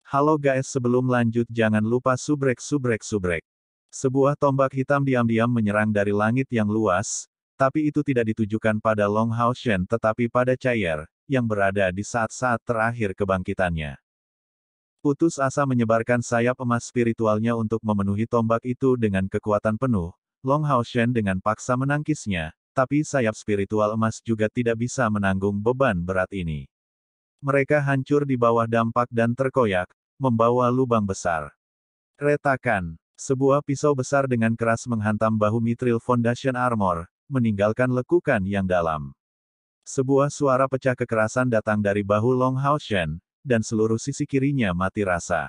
Halo guys, sebelum lanjut jangan lupa subrek. Sebuah tombak hitam diam-diam menyerang dari langit yang luas, tapi itu tidak ditujukan pada Long Hao Shen tetapi pada Chai'er, yang berada di saat-saat terakhir kebangkitannya. Putus asa menyebarkan sayap emas spiritualnya untuk memenuhi tombak itu dengan kekuatan penuh. Long Hao Shen dengan paksa menangkisnya, tapi sayap spiritual emas juga tidak bisa menanggung beban berat ini. Mereka hancur di bawah dampak dan terkoyak, membawa lubang besar. Retakan. Sebuah pisau besar dengan keras menghantam bahu Mithril Foundation Armor, meninggalkan lekukan yang dalam. Sebuah suara pecah kekerasan datang dari bahu Long Hao Shen, dan seluruh sisi kirinya mati rasa.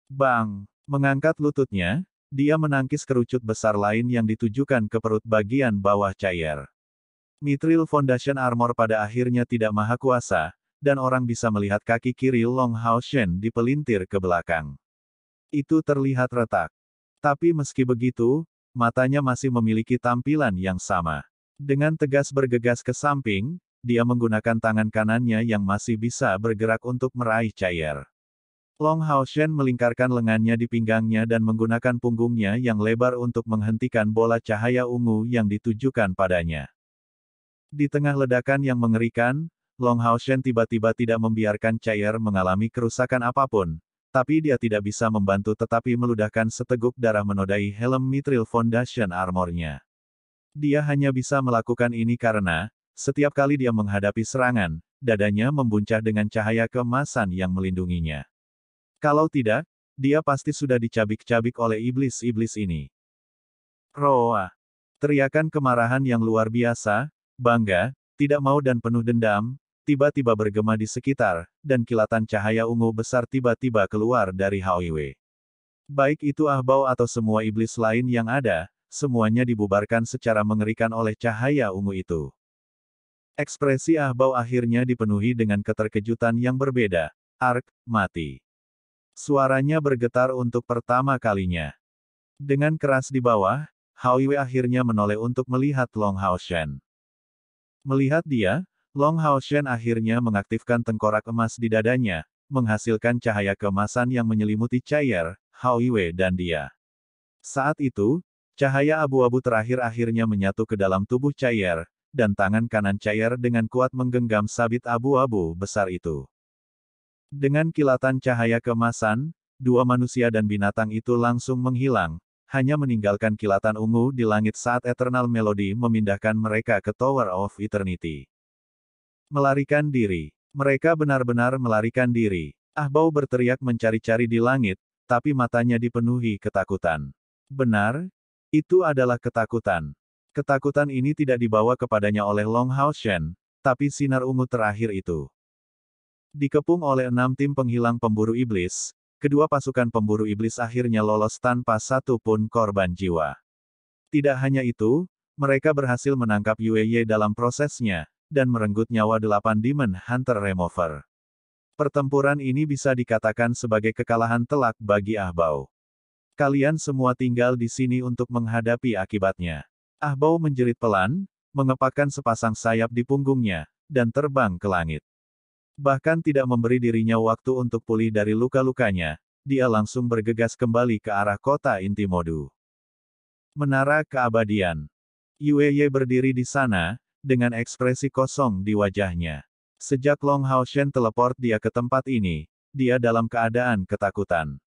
Bang! Mengangkat lututnya, dia menangkis kerucut besar lain yang ditujukan ke perut bagian bawah Chai'er. Mithril Foundation Armor pada akhirnya tidak maha kuasa, dan orang bisa melihat kaki kiri Long Hao Shen dipelintir ke belakang. Itu terlihat retak. Tapi meski begitu, matanya masih memiliki tampilan yang sama. Dengan tegas bergegas ke samping, dia menggunakan tangan kanannya yang masih bisa bergerak untuk meraih Chai'er. Long Hao Shen melingkarkan lengannya di pinggangnya dan menggunakan punggungnya yang lebar untuk menghentikan bola cahaya ungu yang ditujukan padanya. Di tengah ledakan yang mengerikan, Long Hao Shen tiba-tiba tidak membiarkan Chai'er mengalami kerusakan apapun, tapi dia tidak bisa membantu tetapi meludahkan seteguk darah menodai helm Mithril Foundation Armor-nya. Dia hanya bisa melakukan ini karena, setiap kali dia menghadapi serangan, dadanya membuncah dengan cahaya keemasan yang melindunginya. Kalau tidak, dia pasti sudah dicabik-cabik oleh iblis-iblis ini. Roa! Teriakan kemarahan yang luar biasa, bangga, tidak mau dan penuh dendam, tiba-tiba bergema di sekitar, dan kilatan cahaya ungu besar tiba-tiba keluar dari Hao Yue. Baik itu ahbau atau semua iblis lain yang ada, semuanya dibubarkan secara mengerikan oleh cahaya ungu itu. Ekspresi ahbau akhirnya dipenuhi dengan keterkejutan yang berbeda. Ark, mati. Suaranya bergetar untuk pertama kalinya. Dengan keras di bawah, Hao Yue akhirnya menoleh untuk melihat Long Hao Shen. Melihat dia, Long Hao Shen akhirnya mengaktifkan tengkorak emas di dadanya, menghasilkan cahaya keemasan yang menyelimuti Chai'er, Hao Yue dan dia. Saat itu, cahaya abu-abu terakhir akhirnya menyatu ke dalam tubuh Chai'er, dan tangan kanan Chai'er dengan kuat menggenggam sabit abu-abu besar itu. Dengan kilatan cahaya keemasan, dua manusia dan binatang itu langsung menghilang, hanya meninggalkan kilatan ungu di langit saat Eternal Melody memindahkan mereka ke Tower of Eternity. Melarikan diri. Mereka benar-benar melarikan diri. Ahbau berteriak mencari-cari di langit, tapi matanya dipenuhi ketakutan. Benar? Itu adalah ketakutan. Ketakutan ini tidak dibawa kepadanya oleh Long Hao Shen, tapi sinar ungu terakhir itu. Dikepung oleh 6 tim penghilang pemburu iblis, kedua pasukan pemburu iblis akhirnya lolos tanpa satu pun korban jiwa. Tidak hanya itu, mereka berhasil menangkap Yue Ye dalam prosesnya, dan merenggut nyawa 8 Demon Hunter Remover. Pertempuran ini bisa dikatakan sebagai kekalahan telak bagi ahbau. Kalian semua tinggal di sini untuk menghadapi akibatnya. Ahbau menjerit pelan, mengepakkan sepasang sayap di punggungnya, dan terbang ke langit. Bahkan tidak memberi dirinya waktu untuk pulih dari luka-lukanya, dia langsung bergegas kembali ke arah kota inti Modu. Menara Keabadian. Yue Ye berdiri di sana, dengan ekspresi kosong di wajahnya. Sejak Long Hao Shen teleport dia ke tempat ini, dia dalam keadaan ketakutan.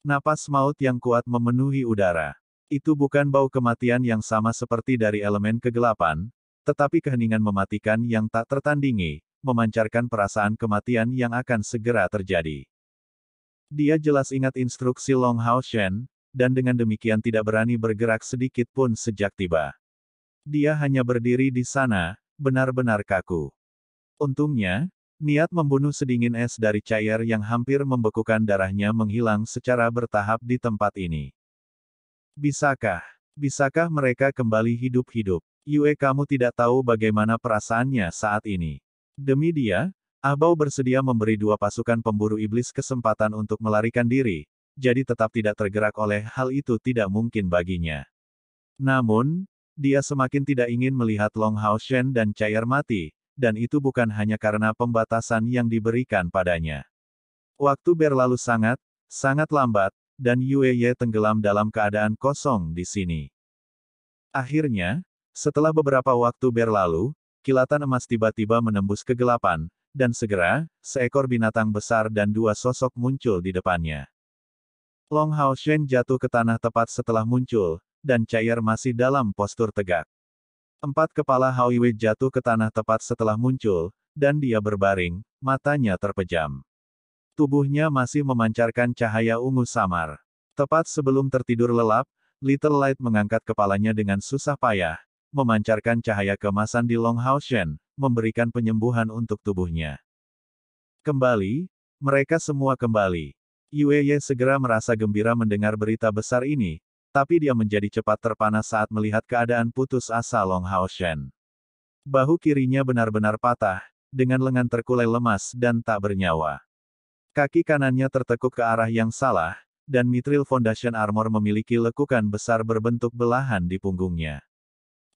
Napas maut yang kuat memenuhi udara. Itu bukan bau kematian yang sama seperti dari elemen kegelapan, tetapi keheningan mematikan yang tak tertandingi, memancarkan perasaan kematian yang akan segera terjadi. Dia jelas ingat instruksi Long Hao Shen, dan dengan demikian tidak berani bergerak sedikit pun sejak tiba. Dia hanya berdiri di sana, benar-benar kaku. Untungnya, niat membunuh sedingin es dari Chai'er yang hampir membekukan darahnya menghilang secara bertahap di tempat ini. Bisakah mereka kembali hidup-hidup? Yue, kamu tidak tahu bagaimana perasaannya saat ini. Demi dia, ahbau bersedia memberi 2 pasukan pemburu iblis kesempatan untuk melarikan diri, jadi tetap tidak tergerak oleh hal itu tidak mungkin baginya. Namun, dia semakin tidak ingin melihat Long Hao Shen dan Chai'er mati, dan itu bukan hanya karena pembatasan yang diberikan padanya. Waktu berlalu sangat lambat, dan Yue Ye tenggelam dalam keadaan kosong di sini. Akhirnya, setelah beberapa waktu berlalu, kilatan emas tiba-tiba menembus kegelapan, dan segera, seekor binatang besar dan dua sosok muncul di depannya. Long Hao Shen jatuh ke tanah tepat setelah muncul, dan Cair masih dalam postur tegak. Empat kepala Hao Yue jatuh ke tanah tepat setelah muncul, dan dia berbaring, matanya terpejam. Tubuhnya masih memancarkan cahaya ungu samar. Tepat sebelum tertidur lelap, Little Light mengangkat kepalanya dengan susah payah, memancarkan cahaya keemasan di Long Hao Shen, memberikan penyembuhan untuk tubuhnya. Kembali, mereka semua kembali. Yue Ye segera merasa gembira mendengar berita besar ini, tapi dia menjadi cepat terpana saat melihat keadaan putus asa Long Hao Shen. Bahu kirinya benar-benar patah, dengan lengan terkulai lemas dan tak bernyawa. Kaki kanannya tertekuk ke arah yang salah, dan Mithril Foundation Armor memiliki lekukan besar berbentuk belahan di punggungnya.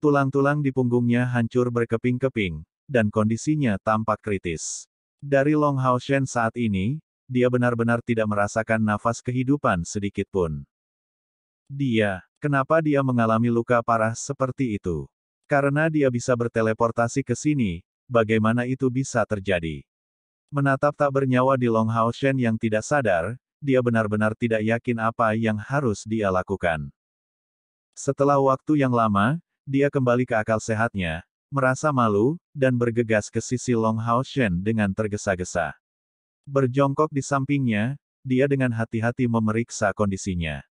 Tulang-tulang di punggungnya hancur berkeping-keping, dan kondisinya tampak kritis. Dari Long Hao Shen saat ini, dia benar-benar tidak merasakan nafas kehidupan sedikit pun. Kenapa dia mengalami luka parah seperti itu? Karena dia bisa berteleportasi ke sini, bagaimana itu bisa terjadi? Menatap tak bernyawa di Long Hao Shen yang tidak sadar, dia benar-benar tidak yakin apa yang harus dia lakukan. Setelah waktu yang lama, dia kembali ke akal sehatnya, merasa malu, dan bergegas ke sisi Long Hao Shen dengan tergesa-gesa. Berjongkok di sampingnya, dia dengan hati-hati memeriksa kondisinya.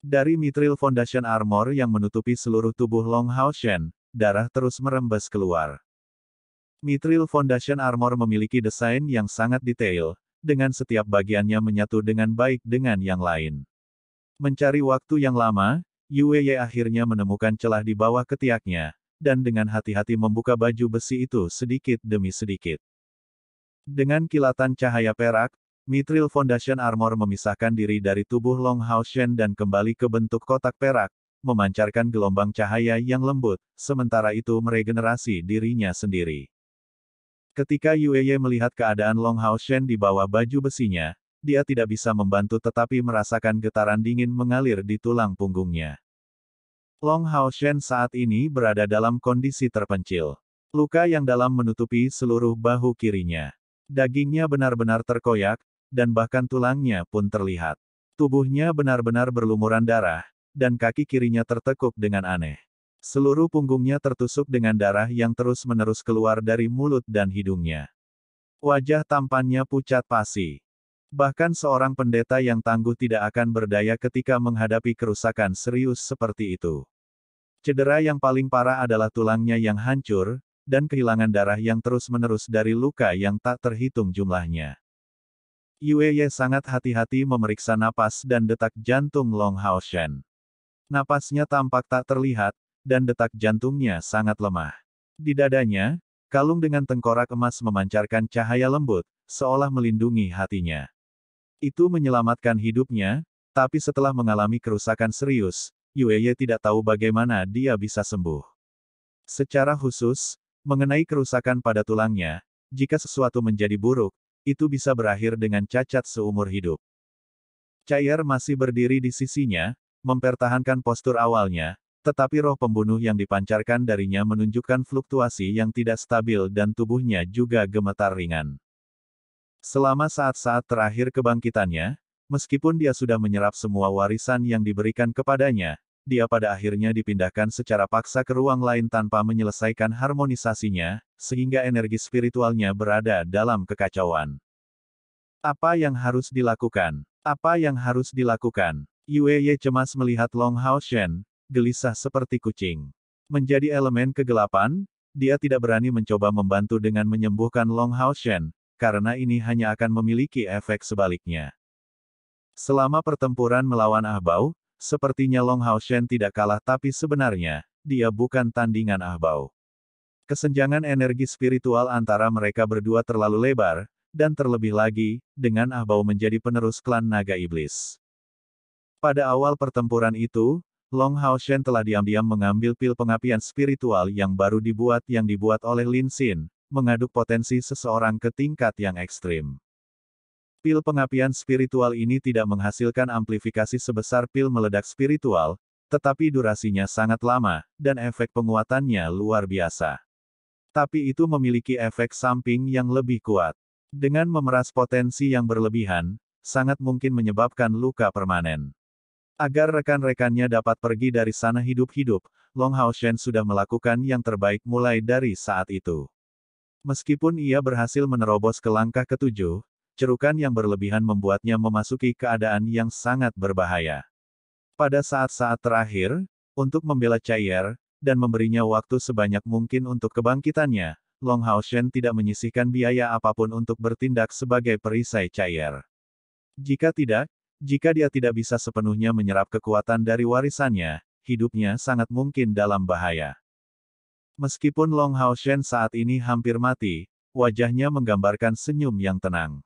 Dari Mithril Foundation Armor yang menutupi seluruh tubuh Long Hao Shen, darah terus merembes keluar. Mithril Foundation Armor memiliki desain yang sangat detail, dengan setiap bagiannya menyatu dengan baik dengan yang lain. Mencari waktu yang lama, Yue Ye akhirnya menemukan celah di bawah ketiaknya, dan dengan hati-hati membuka baju besi itu sedikit demi sedikit. Dengan kilatan cahaya perak, Mithril Foundation Armor memisahkan diri dari tubuh Long Hao Shen dan kembali ke bentuk kotak perak, memancarkan gelombang cahaya yang lembut, sementara itu meregenerasi dirinya sendiri. Ketika Yue Ye melihat keadaan Long Hao Shen di bawah baju besinya, dia tidak bisa membantu tetapi merasakan getaran dingin mengalir di tulang punggungnya. Long Hao Shen saat ini berada dalam kondisi terpencil. Luka yang dalam menutupi seluruh bahu kirinya. Dagingnya benar-benar terkoyak, dan bahkan tulangnya pun terlihat. Tubuhnya benar-benar berlumuran darah, dan kaki kirinya tertekuk dengan aneh. Seluruh punggungnya tertusuk dengan darah yang terus-menerus keluar dari mulut dan hidungnya. Wajah tampannya pucat pasi. Bahkan seorang pendeta yang tangguh tidak akan berdaya ketika menghadapi kerusakan serius seperti itu. Cedera yang paling parah adalah tulangnya yang hancur, dan kehilangan darah yang terus-menerus dari luka yang tak terhitung jumlahnya. Yue Ye sangat hati-hati memeriksa napas dan detak jantung Long Hao Shen. Napasnya tampak tak terlihat, dan detak jantungnya sangat lemah. Di dadanya, kalung dengan tengkorak emas memancarkan cahaya lembut, seolah melindungi hatinya. Itu menyelamatkan hidupnya, tapi setelah mengalami kerusakan serius, Yue Ye tidak tahu bagaimana dia bisa sembuh. Secara khusus, mengenai kerusakan pada tulangnya, jika sesuatu menjadi buruk, itu bisa berakhir dengan cacat seumur hidup. Cair masih berdiri di sisinya, mempertahankan postur awalnya, tetapi roh pembunuh yang dipancarkan darinya menunjukkan fluktuasi yang tidak stabil dan tubuhnya juga gemetar ringan. Selama saat-saat terakhir kebangkitannya, meskipun dia sudah menyerap semua warisan yang diberikan kepadanya, dia pada akhirnya dipindahkan secara paksa ke ruang lain tanpa menyelesaikan harmonisasinya, sehingga energi spiritualnya berada dalam kekacauan. Apa yang harus dilakukan? Apa yang harus dilakukan? Yue Ye cemas melihat Long Hao Shen, gelisah seperti kucing. Menjadi elemen kegelapan, dia tidak berani mencoba membantu dengan menyembuhkan Long Hao Shen, karena ini hanya akan memiliki efek sebaliknya. Selama pertempuran melawan Ahbao, sepertinya Long Hao Shen tidak kalah tapi sebenarnya, dia bukan tandingan Ahbao. Kesenjangan energi spiritual antara mereka berdua terlalu lebar, dan terlebih lagi, dengan Ahbao menjadi penerus klan naga iblis. Pada awal pertempuran itu, Long Hao Shen telah diam-diam mengambil pil pengapian spiritual yang baru dibuat oleh Lin Xin, mengaduk potensi seseorang ke tingkat yang ekstrim. Pil pengapian spiritual ini tidak menghasilkan amplifikasi sebesar pil meledak spiritual, tetapi durasinya sangat lama, dan efek penguatannya luar biasa. Tapi itu memiliki efek samping yang lebih kuat. Dengan memeras potensi yang berlebihan, sangat mungkin menyebabkan luka permanen. Agar rekan-rekannya dapat pergi dari sana hidup-hidup, Long Hao Shen sudah melakukan yang terbaik mulai dari saat itu. Meskipun ia berhasil menerobos ke langkah ketujuh, cerukan yang berlebihan membuatnya memasuki keadaan yang sangat berbahaya. Pada saat-saat terakhir, untuk membela Chai'er, dan memberinya waktu sebanyak mungkin untuk kebangkitannya, Long Hao Shen tidak menyisihkan biaya apapun untuk bertindak sebagai perisai Chai'er. Jika dia tidak bisa sepenuhnya menyerap kekuatan dari warisannya, hidupnya sangat mungkin dalam bahaya. Meskipun Long Hao Shen saat ini hampir mati, wajahnya menggambarkan senyum yang tenang.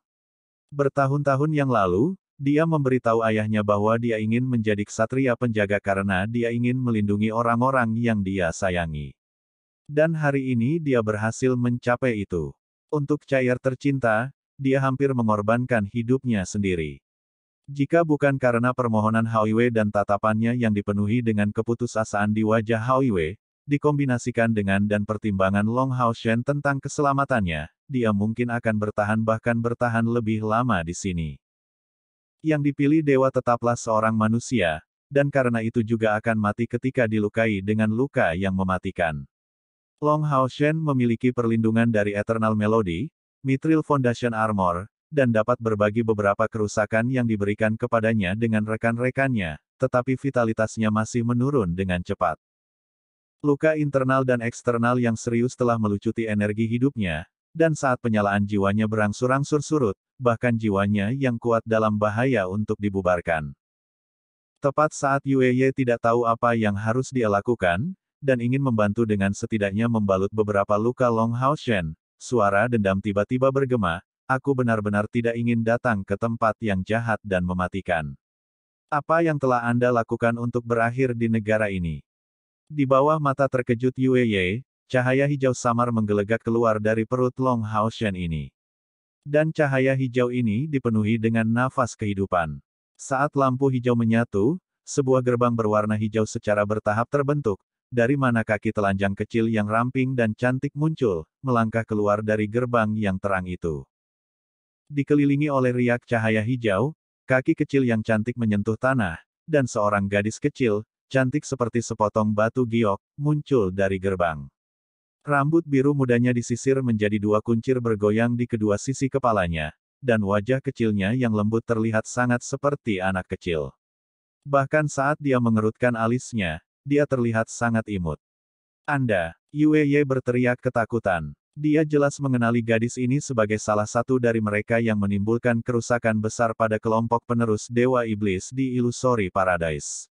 Bertahun-tahun yang lalu, dia memberitahu ayahnya bahwa dia ingin menjadi ksatria penjaga karena dia ingin melindungi orang-orang yang dia sayangi. Dan hari ini dia berhasil mencapai itu. Untuk Chai'er tercinta, dia hampir mengorbankan hidupnya sendiri. Jika bukan karena permohonan Hao Yue dan tatapannya yang dipenuhi dengan keputusasaan di wajah Hao Yue, dikombinasikan dengan dan pertimbangan Long Hao Shen tentang keselamatannya, dia mungkin akan bahkan bertahan lebih lama di sini. Yang dipilih dewa tetaplah seorang manusia, dan karena itu juga akan mati ketika dilukai dengan luka yang mematikan. Long Hao Shen memiliki perlindungan dari Eternal Melody, Mithril Foundation Armor, dan dapat berbagi beberapa kerusakan yang diberikan kepadanya dengan rekan-rekannya, tetapi vitalitasnya masih menurun dengan cepat. Luka internal dan eksternal yang serius telah melucuti energi hidupnya, dan saat penyalaan jiwanya berangsur-angsur surut, bahkan jiwanya yang kuat dalam bahaya untuk dibubarkan. Tepat saat Yue Ye tidak tahu apa yang harus dia lakukan, dan ingin membantu dengan setidaknya membalut beberapa luka Long Hao Shen, suara dendam tiba-tiba bergema, aku benar-benar tidak ingin datang ke tempat yang jahat dan mematikan. Apa yang telah Anda lakukan untuk berakhir di negara ini? Di bawah mata terkejut Yue Ye, cahaya hijau samar menggelegak keluar dari perut Long Hao Shen ini. Dan cahaya hijau ini dipenuhi dengan nafas kehidupan. Saat lampu hijau menyatu, sebuah gerbang berwarna hijau secara bertahap terbentuk, dari mana kaki telanjang kecil yang ramping dan cantik muncul, melangkah keluar dari gerbang yang terang itu. Dikelilingi oleh riak cahaya hijau, kaki kecil yang cantik menyentuh tanah, dan seorang gadis kecil, cantik seperti sepotong batu giok, muncul dari gerbang. Rambut biru mudanya disisir menjadi dua kuncir bergoyang di kedua sisi kepalanya, dan wajah kecilnya yang lembut terlihat sangat seperti anak kecil. Bahkan saat dia mengerutkan alisnya, dia terlihat sangat imut. Anda, Yue Ye berteriak ketakutan. Dia jelas mengenali gadis ini sebagai salah satu dari mereka yang menimbulkan kerusakan besar pada kelompok penerus Dewa Iblis di Illusory Paradise.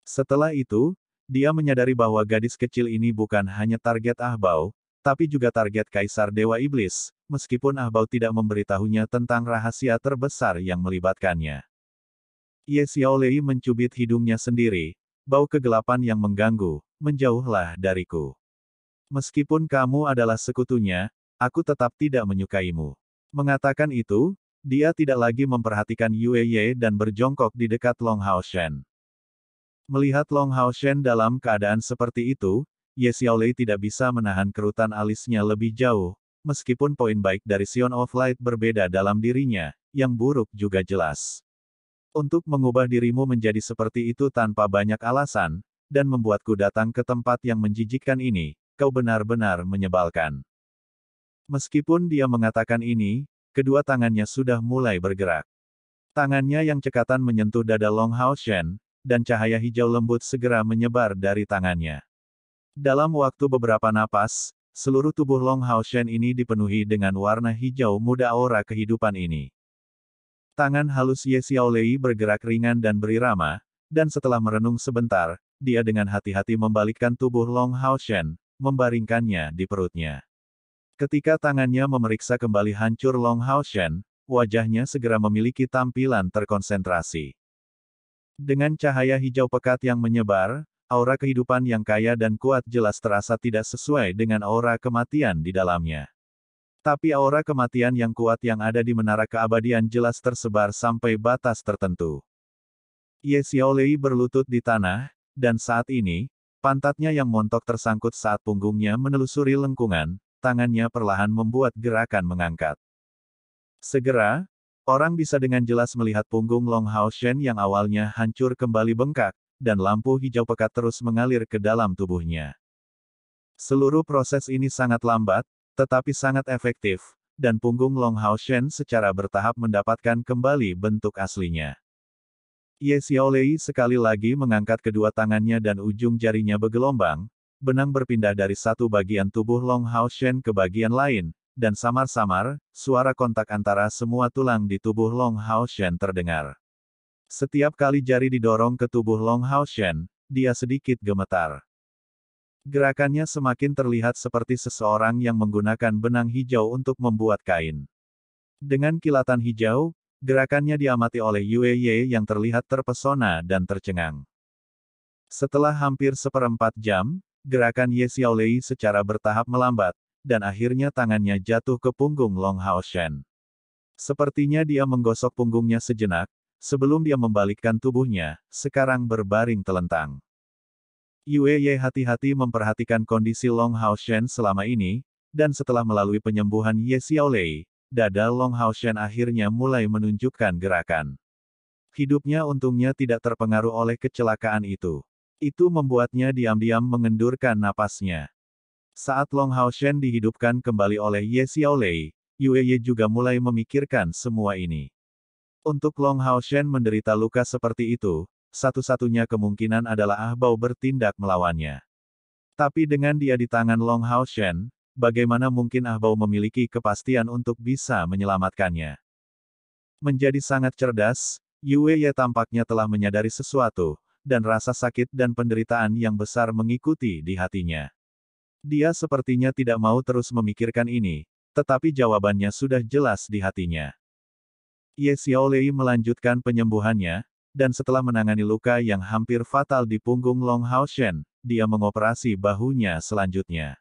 Setelah itu, dia menyadari bahwa gadis kecil ini bukan hanya target Ahbao, tapi juga target Kaisar Dewa Iblis, meskipun Ahbao tidak memberitahunya tentang rahasia terbesar yang melibatkannya. Ye Xiaolei mencubit hidungnya sendiri, bau kegelapan yang mengganggu, menjauhlah dariku. Meskipun kamu adalah sekutunya, aku tetap tidak menyukaimu. Mengatakan itu, dia tidak lagi memperhatikan Yue Ye dan berjongkok di dekat Long Hao Shen. Melihat Long Hao Shen dalam keadaan seperti itu, Ye Xiaolei tidak bisa menahan kerutan alisnya lebih jauh, meskipun poin baik dari Sion of Light berbeda dalam dirinya, yang buruk juga jelas. Untuk mengubah dirimu menjadi seperti itu tanpa banyak alasan, dan membuatku datang ke tempat yang menjijikkan ini, kau benar-benar menyebalkan. Meskipun dia mengatakan ini, kedua tangannya sudah mulai bergerak. Tangannya yang cekatan menyentuh dada Long Hao Shen, dan cahaya hijau lembut segera menyebar dari tangannya. Dalam waktu beberapa napas, seluruh tubuh Long Hao Shen ini dipenuhi dengan warna hijau muda aura kehidupan ini. Tangan halus Ye Xiaolei bergerak ringan dan berirama, dan setelah merenung sebentar, dia dengan hati-hati membalikkan tubuh Long Hao Shen, membaringkannya di perutnya. Ketika tangannya memeriksa kembali hancur Long Hao Shen, wajahnya segera memiliki tampilan terkonsentrasi. Dengan cahaya hijau pekat yang menyebar, aura kehidupan yang kaya dan kuat jelas terasa tidak sesuai dengan aura kematian di dalamnya. Tapi aura kematian yang kuat yang ada di menara keabadian jelas tersebar sampai batas tertentu. Ye Xiaolei berlutut di tanah, dan saat ini, pantatnya yang montok tersangkut saat punggungnya menelusuri lengkungan, tangannya perlahan membuat gerakan mengangkat. Segera, orang bisa dengan jelas melihat punggung Long Hao Shen yang awalnya hancur kembali bengkak, dan lampu hijau pekat terus mengalir ke dalam tubuhnya. Seluruh proses ini sangat lambat, tetapi sangat efektif, dan punggung Long Hao Shen secara bertahap mendapatkan kembali bentuk aslinya. Ye Xiaolei sekali lagi mengangkat kedua tangannya dan ujung jarinya bergelombang, benang berpindah dari satu bagian tubuh Long Hao Shen ke bagian lain, dan samar-samar, suara kontak antara semua tulang di tubuh Long Hao Shen terdengar. Setiap kali jari didorong ke tubuh Long Hao Shen, dia sedikit gemetar. Gerakannya semakin terlihat seperti seseorang yang menggunakan benang hijau untuk membuat kain. Dengan kilatan hijau, gerakannya diamati oleh Yue Ye yang terlihat terpesona dan tercengang. Setelah hampir seperempat jam, gerakan Ye Xiaolei secara bertahap melambat, dan akhirnya tangannya jatuh ke punggung Long Hao Shen. Sepertinya dia menggosok punggungnya sejenak, sebelum dia membalikkan tubuhnya, sekarang berbaring telentang. Yue Ye hati-hati memperhatikan kondisi Long Hao Shen selama ini, dan setelah melalui penyembuhan Ye Xiaolei, dada Long Hao Shen akhirnya mulai menunjukkan gerakan. Hidupnya untungnya tidak terpengaruh oleh kecelakaan itu. Itu membuatnya diam-diam mengendurkan napasnya. Saat Long Hao Shen dihidupkan kembali oleh Ye Xiaolei, Yue Ye juga mulai memikirkan semua ini. Untuk Long Hao Shen menderita luka seperti itu, satu-satunya kemungkinan adalah Ah Bao bertindak melawannya. Tapi dengan dia di tangan Long Hao Shen, bagaimana mungkin Ah Bao memiliki kepastian untuk bisa menyelamatkannya? Menjadi sangat cerdas, Yue Ye tampaknya telah menyadari sesuatu, dan rasa sakit dan penderitaan yang besar mengikuti di hatinya. Dia sepertinya tidak mau terus memikirkan ini, tetapi jawabannya sudah jelas di hatinya. Ye Xiaolei melanjutkan penyembuhannya, dan setelah menangani luka yang hampir fatal di punggung Long Hao Shen, dia mengoperasi bahunya selanjutnya.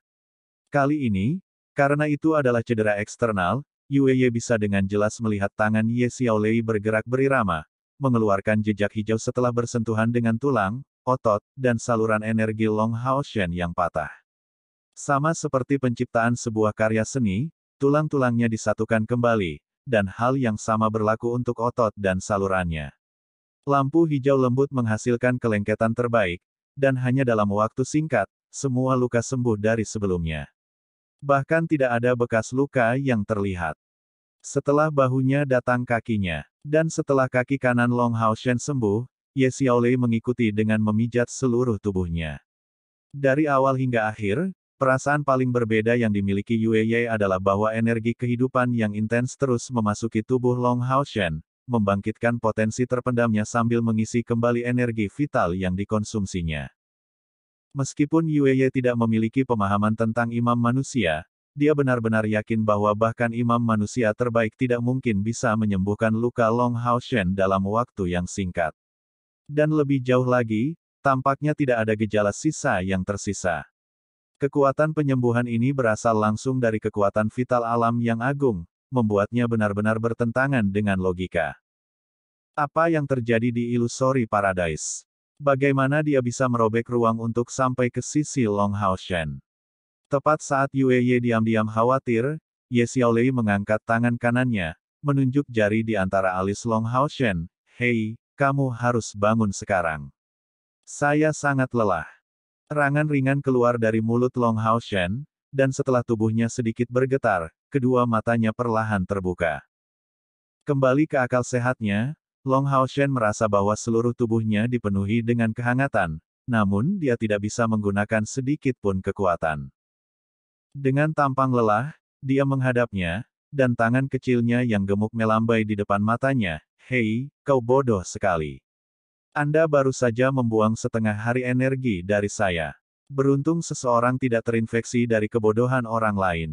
Kali ini, karena itu adalah cedera eksternal, Yue Ye bisa dengan jelas melihat tangan Ye Xiaolei bergerak berirama, mengeluarkan jejak hijau setelah bersentuhan dengan tulang, otot, dan saluran energi Long Hao Shen yang patah. Sama seperti penciptaan sebuah karya seni, tulang-tulangnya disatukan kembali, dan hal yang sama berlaku untuk otot dan salurannya. Lampu hijau lembut menghasilkan kelengketan terbaik, dan hanya dalam waktu singkat, semua luka sembuh dari sebelumnya. Bahkan tidak ada bekas luka yang terlihat. Setelah bahunya datang kakinya, dan setelah kaki kanan Long Hao Shen sembuh, Ye Xiaolei mengikuti dengan memijat seluruh tubuhnya. Dari awal hingga akhir, perasaan paling berbeda yang dimiliki Yue Ye adalah bahwa energi kehidupan yang intens terus memasuki tubuh Long Hao Shen, membangkitkan potensi terpendamnya sambil mengisi kembali energi vital yang dikonsumsinya. Meskipun Yue Ye tidak memiliki pemahaman tentang imam manusia, dia benar-benar yakin bahwa bahkan imam manusia terbaik tidak mungkin bisa menyembuhkan luka Long Hao Shen dalam waktu yang singkat. Dan lebih jauh lagi, tampaknya tidak ada gejala sisa yang tersisa. Kekuatan penyembuhan ini berasal langsung dari kekuatan vital alam yang agung, membuatnya benar-benar bertentangan dengan logika. Apa yang terjadi di Illusory Paradise? Bagaimana dia bisa merobek ruang untuk sampai ke sisi Long Hao Shen? Tepat saat Yue Ye diam-diam khawatir, Ye Xiaolei mengangkat tangan kanannya, menunjuk jari di antara alis Long Hao Shen. Hei, kamu harus bangun sekarang. Saya sangat lelah. Rangan ringan keluar dari mulut Long Hao Shen, dan setelah tubuhnya sedikit bergetar, kedua matanya perlahan terbuka. Kembali ke akal sehatnya, Long Hao Shen merasa bahwa seluruh tubuhnya dipenuhi dengan kehangatan, namun dia tidak bisa menggunakan sedikit pun kekuatan. Dengan tampang lelah, dia menghadapnya, dan tangan kecilnya yang gemuk melambai di depan matanya. Hei, kau bodoh sekali. Anda baru saja membuang setengah hari energi dari saya. Beruntung seseorang tidak terinfeksi dari kebodohan orang lain.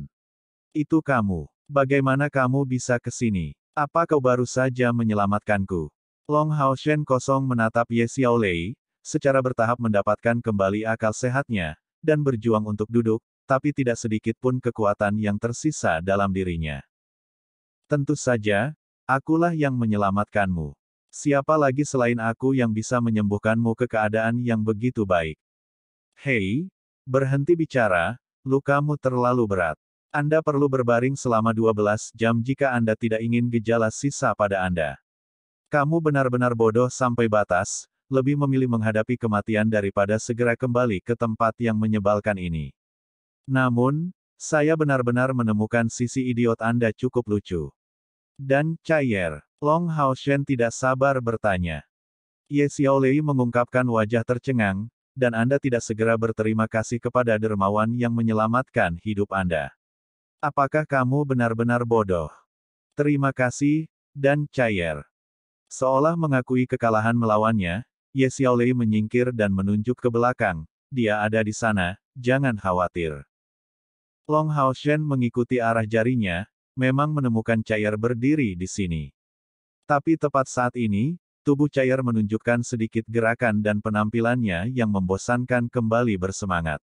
Itu kamu. Bagaimana kamu bisa ke sini? Apa kau baru saja menyelamatkanku? Long Hao Shen kosong menatap Ye Xiaolei, secara bertahap mendapatkan kembali akal sehatnya, dan berjuang untuk duduk, tapi tidak sedikit pun kekuatan yang tersisa dalam dirinya. Tentu saja, akulah yang menyelamatkanmu. Siapa lagi selain aku yang bisa menyembuhkanmu ke keadaan yang begitu baik? Hei, berhenti bicara, lukamu terlalu berat. Anda perlu berbaring selama 12 jam jika Anda tidak ingin gejala sisa pada Anda. Kamu benar-benar bodoh sampai batas, lebih memilih menghadapi kematian daripada segera kembali ke tempat yang menyebalkan ini. Namun, saya benar-benar menemukan sisi idiot Anda cukup lucu. Dan, Chaiyer, Long Hao Shen tidak sabar bertanya. Ye Xiaolei mengungkapkan wajah tercengang, dan Anda tidak segera berterima kasih kepada dermawan yang menyelamatkan hidup Anda. Apakah kamu benar-benar bodoh? Terima kasih, dan Chaiyer. Seolah mengakui kekalahan melawannya, Ye Xiaolei menyingkir dan menunjuk ke belakang. Dia ada di sana, jangan khawatir. Long Hao Shen mengikuti arah jarinya, memang menemukan Chaiyer berdiri di sini. Tapi tepat saat ini, tubuh Chaiyer menunjukkan sedikit gerakan dan penampilannya yang membosankan kembali bersemangat.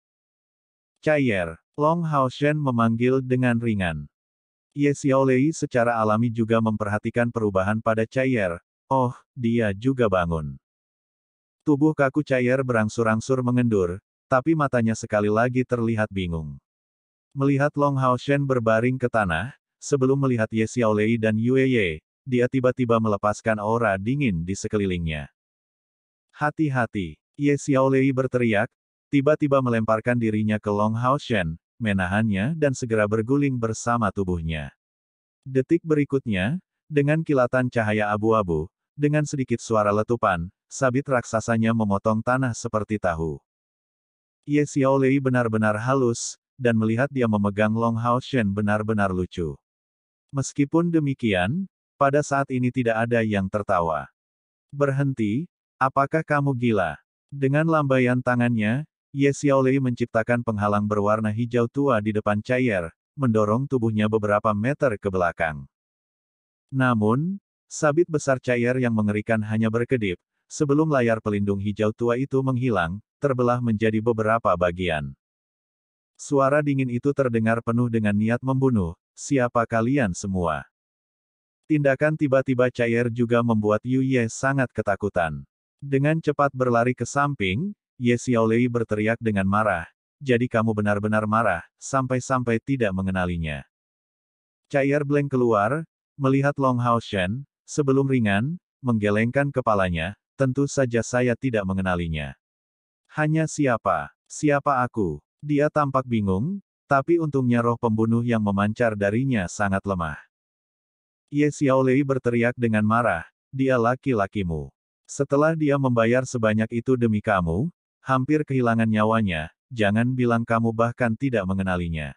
Chaiyer, Long Hao Shen memanggil dengan ringan. Ye Xiaolei secara alami juga memperhatikan perubahan pada Chaiyer. Oh, dia juga bangun. Tubuh kaku Chaiyer berangsur-angsur mengendur, tapi matanya sekali lagi terlihat bingung. Melihat Long Hao Shen berbaring ke tanah, sebelum melihat Ye Xiaolei dan Yue Ye, dia tiba-tiba melepaskan aura dingin di sekelilingnya. Hati-hati, Ye Xiaolei berteriak, tiba-tiba melemparkan dirinya ke Long Hao Shen, menahannya dan segera berguling bersama tubuhnya. Detik berikutnya, dengan kilatan cahaya abu-abu, dengan sedikit suara letupan, sabit raksasanya memotong tanah seperti tahu. Ye Xiaolei benar-benar halus, dan melihat dia memegang Long Hao Shen benar-benar lucu. Meskipun demikian, pada saat ini tidak ada yang tertawa. Berhenti, apakah kamu gila? Dengan lambaian tangannya, Ye Xiaolei menciptakan penghalang berwarna hijau tua di depan Chaiyer, mendorong tubuhnya beberapa meter ke belakang. Namun, sabit besar Chaiyer yang mengerikan hanya berkedip, sebelum layar pelindung hijau tua itu menghilang, terbelah menjadi beberapa bagian. Suara dingin itu terdengar penuh dengan niat membunuh. Siapa kalian semua? Tindakan tiba-tiba Chaiyer juga membuat Yu Ye sangat ketakutan. Dengan cepat berlari ke samping, Ye Xiaolei berteriak dengan marah. Jadi kamu benar-benar marah, sampai-sampai tidak mengenalinya. Chaiyer blank keluar, melihat Long Hao Shen, sebelum ringan, menggelengkan kepalanya, tentu saja saya tidak mengenalinya. Hanya siapa? Siapa aku? Dia tampak bingung, tapi untungnya roh pembunuh yang memancar darinya sangat lemah. Ye Xiaolei berteriak dengan marah, dia laki-lakimu. Setelah dia membayar sebanyak itu demi kamu, hampir kehilangan nyawanya, jangan bilang kamu bahkan tidak mengenalinya.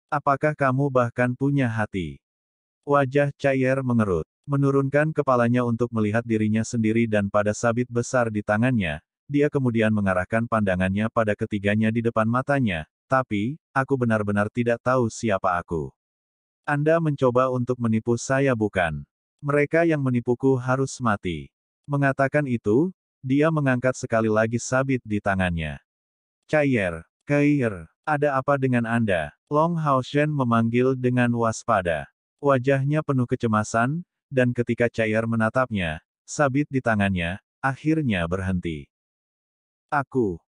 Apakah kamu bahkan punya hati? Wajah Chaiyer mengerut, menurunkan kepalanya untuk melihat dirinya sendiri dan pada sabit besar di tangannya, dia kemudian mengarahkan pandangannya pada ketiganya di depan matanya. Tapi, aku benar-benar tidak tahu siapa aku. Anda mencoba untuk menipu saya bukan? Mereka yang menipuku harus mati. Mengatakan itu, dia mengangkat sekali lagi sabit di tangannya. Chaiyer, ada apa dengan Anda? Long Hao Shen memanggil dengan waspada. Wajahnya penuh kecemasan, dan ketika Chaiyer menatapnya, sabit di tangannya, akhirnya berhenti.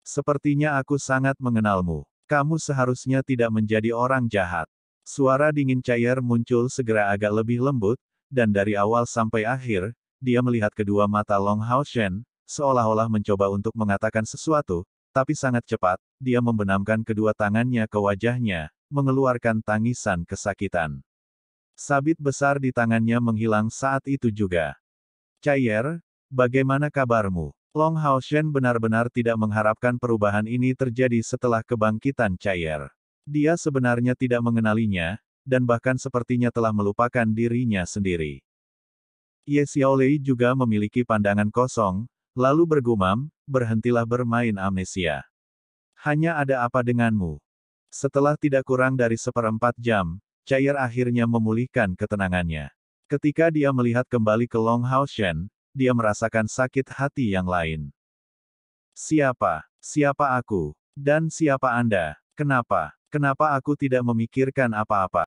Sepertinya aku sangat mengenalmu. Kamu seharusnya tidak menjadi orang jahat. Suara dingin Chaiyer muncul segera agak lebih lembut, dan dari awal sampai akhir, dia melihat kedua mata Long Hao Shen, seolah-olah mencoba untuk mengatakan sesuatu, tapi sangat cepat, dia membenamkan kedua tangannya ke wajahnya, mengeluarkan tangisan kesakitan. Sabit besar di tangannya menghilang saat itu juga. Chaiyer, bagaimana kabarmu? Long Hao Shen benar-benar tidak mengharapkan perubahan ini terjadi setelah kebangkitan Chaiyer. Dia sebenarnya tidak mengenalinya, dan bahkan sepertinya telah melupakan dirinya sendiri. Ye Xiaolei juga memiliki pandangan kosong, lalu bergumam, berhentilah bermain amnesia. Hanya ada apa denganmu? Setelah tidak kurang dari 1/4 jam, Chaiyer akhirnya memulihkan ketenangannya. Ketika dia melihat kembali ke Long Hao Shen, dia merasakan sakit hati yang lain. Siapa? Siapa aku? Dan siapa Anda? Kenapa? Kenapa aku tidak memikirkan apa-apa?